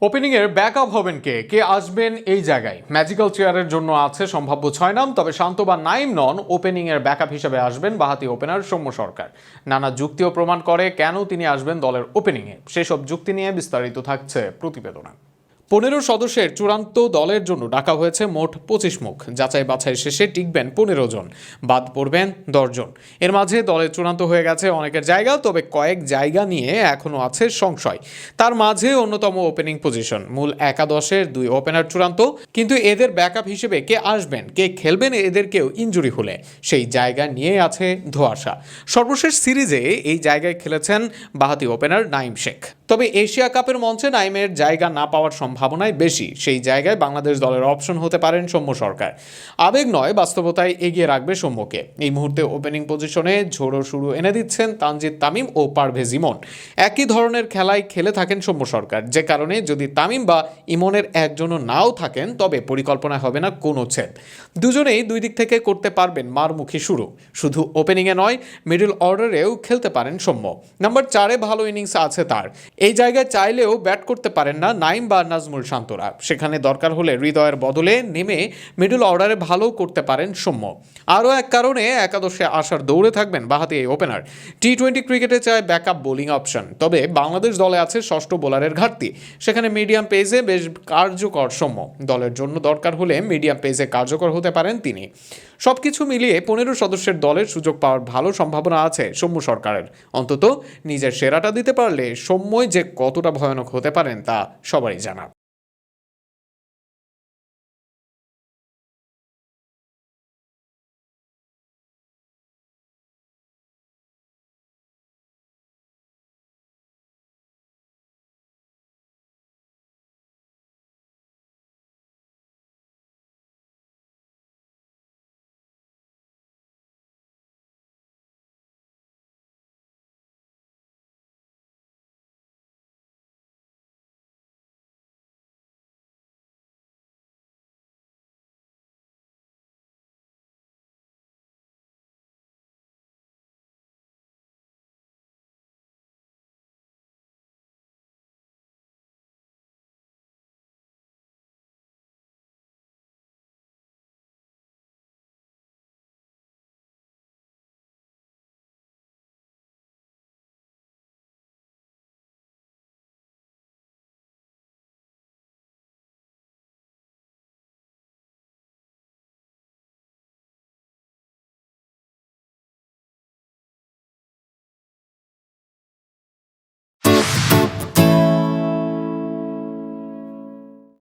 ওপেনিংয়ের backup হবেন কে আসবেন এই জায়গায়? ম্যাজিক্যাল চেয়ারের জন্য আছে সম্ভাব্য 6 নাম, তবে শান্ত বা নাইম নন। ওপেনিংয়ের ব্যাকআপ হিসেবে আসবেন বাঁহাতি ওপেনার সৌম্য সরকার। নানা যুক্তিও প্রমাণ করে কেন তিনি আসবেন দলের ওপেনিংয়ে। সেসব যুক্তি নিয়ে বিস্তারিত থাকছে প্রতিবেদনে। 15 সদস্যের চূড়ান্ত দলের জন্য ডাকা হয়েছে মোট 25 মুখ। যাচাই বাছাই শেষে টিকবেন 15 জন, বাদ পড়বেন 10 জন। এর মাঝে দলের চূড়ান্ত হয়ে গেছে অনেকের জায়গা, তবে কয়েক জায়গা নিয়ে এখনও আছে সংশয়। তার মাঝে অন্যতম ওপেনিং পজিশন। মূল একাদশের 2 ওপেনার চূড়ান্ত, কিন্তু এদের ব্যাকআপ হিসেবে কে আসবেন, কে খেলবেন, এদের কেউ ইনজুরি হলে সেই জায়গা নিয়ে আছে ধোঁয়াশা। সর্বশেষ সিরিজে এই জায়গায় খেলেছেন বাঁহাতি ওপেনার নাইম শেখ। তবে এশিয়া কাপের মঞ্চে নাইমের জায়গা না পাওয়ার সম্ভাবনাই বেশি। সেই জায়গায় বাংলাদেশ দলের অপশন হতে পারেন সৌম্য সরকার। আবেগ নয়, বাস্তবতায় এগিয়ে রাখবে সৌম্যকে। এই মুহূর্তে ওপেনিং পজিশনে ঝোড়ো শুরু এনে দিচ্ছেন তানজিদ তামিম ও পারভেজ ইমন। একই ধরনের খেলায় খেলে থাকেন সৌম্য সরকার, যে কারণে যদি তামিম বা ইমনের একজনও নাও থাকেন তবে পরিকল্পনায় হবে না কোনো ছেদ। দুজনেই দুই দিক থেকে করতে পারবেন মারমুখী শুরু। শুধু ওপেনিংয়ে নয়, মিডল অর্ডারেও খেলতে পারেন সৌম্য। নাম্বার 4-এ ভালো ইনিংস আছে তার। এই জায়গায় চাইলেও ব্যাট করতে পারেন না নাইম বা নাজমুল শান্তরা। সেখানে দরকার হলে হৃদয়ের বদলে নেমে মিডল অর্ডারে ভালো করতে পারেন সৌম্য। আরও এক কারণে একাদশে আসার দৌড়ে থাকবেন বাঁহাতি এই ওপেনার। টি-20 ক্রিকেটে চায় ব্যাকআপ বোলিং অপশন, তবে বাংলাদেশ দলে আছে ষষ্ঠ বোলারের ঘাটতি। সেখানে মিডিয়াম পেসে বেশ কার্যকর সৌম্য। দলের জন্য দরকার হলে মিডিয়াম পেসে কার্যকর হতে পারেন তিনি। সবকিছু মিলিয়ে 15 সদস্যের দলের সুযোগ পাওয়ার ভালো সম্ভাবনা আছে সৌম্য সরকারের। অন্তত নিজের সেরাটা দিতে পারলে সৌম্যই যে কতটা ভয়ানক হতে পারেন তা সবারই জানা।